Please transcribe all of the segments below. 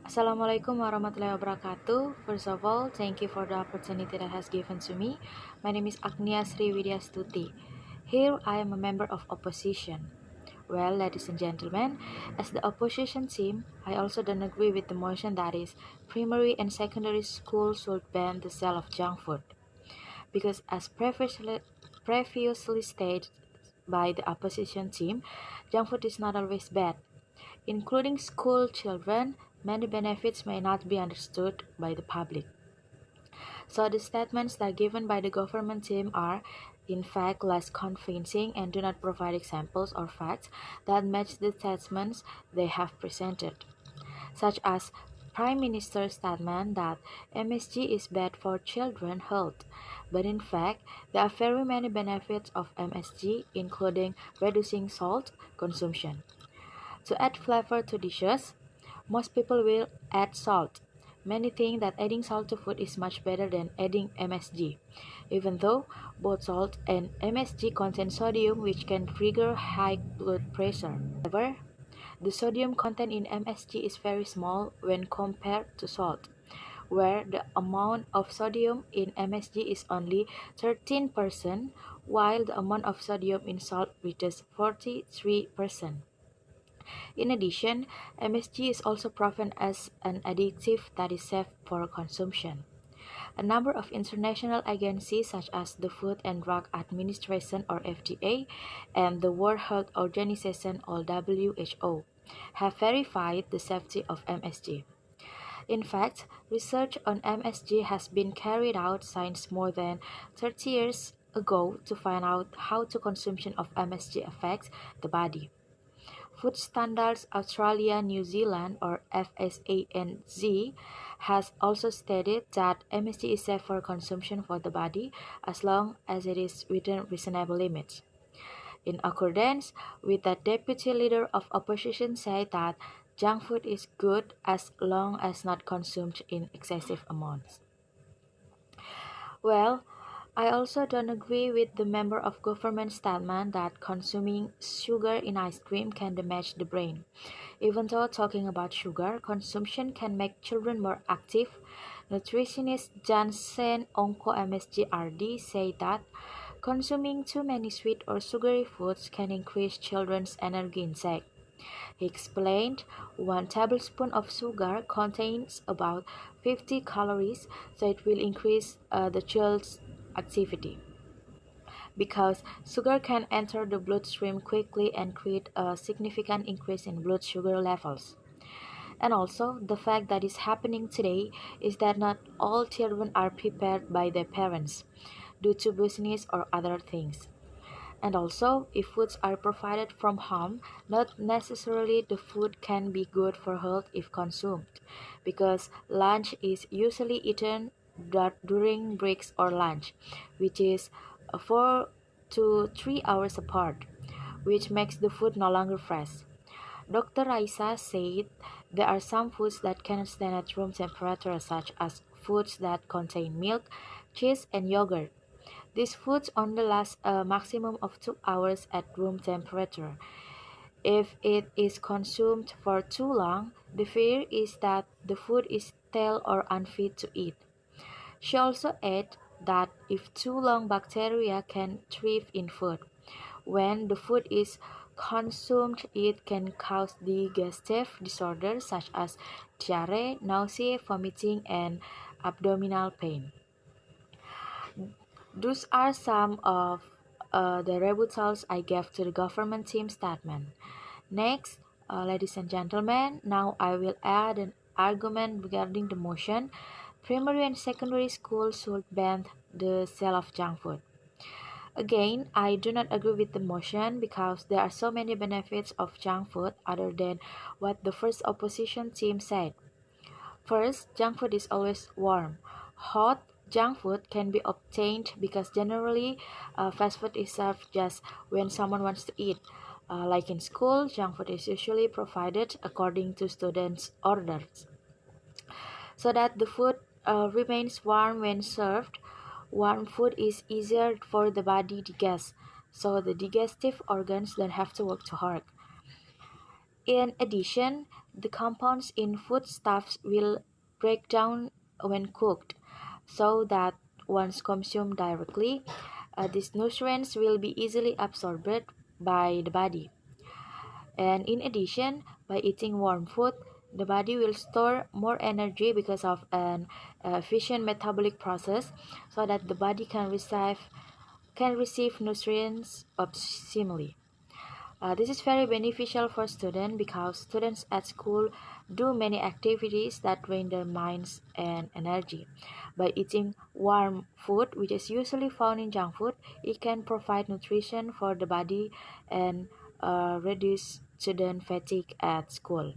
Assalamualaikum warahmatullahi wabarakatuh. First of all, thank you for the opportunity that has given to me. My name is Agnia Sri Widyastuti. Here I am a member of opposition. Well, ladies and gentlemen, as the opposition team, I also don't agree with the motion that is primary and secondary schools should ban the sale of junk food. Because as previously stated by the opposition team, junk food is not always bad. Including school children, many benefits may not be understood by the public. So the statements that given by the government team are, in fact, less convincing and do not provide examples or facts that match the statements they have presented, such as Prime Minister's statement that MSG is bad for children's health, but in fact, there are very many benefits of MSG, including reducing salt consumption. To add flavor to dishes, most people will add salt. Many think that adding salt to food is much better than adding MSG, even though both salt and MSG contain sodium which can trigger high blood pressure. However, the sodium content in MSG is very small when compared to salt, where the amount of sodium in MSG is only 13%, while the amount of sodium in salt reaches 43%. In addition, MSG is also proven as an additive that is safe for consumption. A number of international agencies such as the Food and Drug Administration or FDA and the World Health Organization or WHO have verified the safety of MSG. In fact, research on MSG has been carried out since more than 30 years ago to find out how the consumption of MSG affects the body. Food Standards Australia New Zealand or FSANZ has also stated that MSG is safe for consumption for the body as long as it is within reasonable limits. In accordance with that, deputy leader of opposition said that junk food is good as long as not consumed in excessive amounts. Well, I also don't agree with the member of government statement that consuming sugar in ice cream can damage the brain. Even though talking about sugar consumption can make children more active, nutritionist Jansen Onko MSGRD say that consuming too many sweet or sugary foods can increase children's energy intake. He explained 1 tablespoon of sugar contains about 50 calories, so it will increase the child's activity. Because sugar can enter the bloodstream quickly and create a significant increase in blood sugar levels. And also, the fact that is happening today is that not all children are prepared by their parents due to business or other things. And also, if foods are provided from home, not necessarily the food can be good for health if consumed, because lunch is usually eaten during breaks or lunch, which is 4 to 3 hours apart, which makes the food no longer fresh. Dr. Raisa said there are some foods that cannot stand at room temperature, such as foods that contain milk, cheese, and yogurt. These foods only last a maximum of 2 hours at room temperature. If it is consumed for too long, the fear is that the food is stale or unfit to eat. She also added that if too long, bacteria can thrive in food. When the food is consumed, it can cause digestive disorders such as diarrhea, nausea, vomiting, and abdominal pain. Those are some of the rebuttals I gave to the government team statement. Next, ladies and gentlemen, now I will add an argument regarding the motion. Primary and secondary schools should ban the sale of junk food. Again, I do not agree with the motion because there are so many benefits of junk food other than what the first opposition team said. First, junk food is always warm. Hot junk food can be obtained because generally fast food is served just when someone wants to eat. Like in school, junk food is usually provided according to students' orders. So that the food remains warm when served. Warm food is easier for the body to digest, so the digestive organs don't have to work too hard. In addition, the compounds in foodstuffs will break down when cooked, so that once consumed directly, these nutrients will be easily absorbed by the body. And in addition, by eating warm food, the body will store more energy because of an efficient metabolic process, so that the body can receive nutrients optimally. This is very beneficial for students because students at school do many activities that drain their minds and energy. By eating warm food, which is usually found in junk food, it can provide nutrition for the body and reduce student fatigue at school.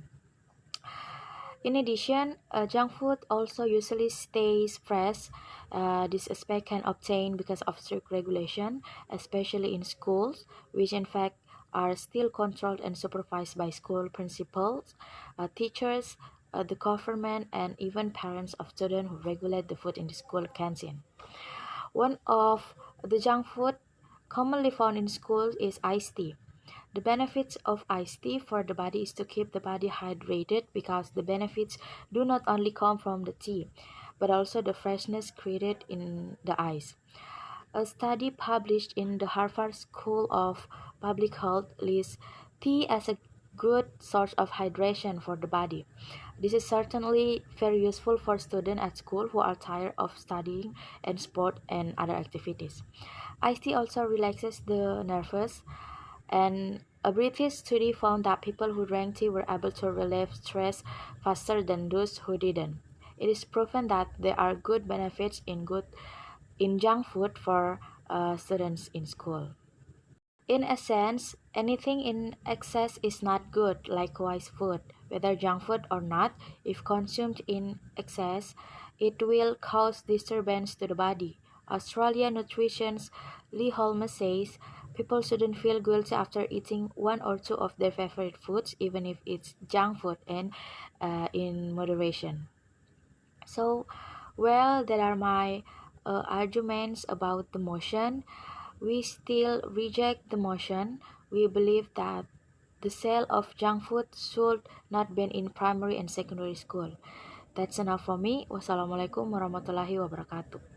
In addition, junk food also usually stays fresh. This aspect can obtain because of strict regulation, especially in schools, which in fact are still controlled and supervised by school principals, teachers, the government, and even parents of students who regulate the food in the school canteen. One of the junk food commonly found in schools is iced tea. The benefits of iced tea for the body is to keep the body hydrated because the benefits do not only come from the tea, but also the freshness created in the ice. A study published in the Harvard School of Public Health lists tea as a good source of hydration for the body. This is certainly very useful for students at school who are tired of studying and sport and other activities. Iced tea also relaxes the nerves, and a British study found that people who drank tea were able to relieve stress faster than those who didn't. It is proven that there are good benefits in junk food for students in school. In a sense, anything in excess is not good, likewise food, whether junk food or not, if consumed in excess, it will cause disturbance to the body. Australian nutritionist Lee Holmes says people shouldn't feel guilty after eating one or two of their favorite foods, even if it's junk food and in moderation. So, well, there are my arguments about the motion. We still reject the motion. We believe that the sale of junk food should not ban in primary and secondary school. That's enough for me. Wassalamualaikum warahmatullahi wabarakatuh.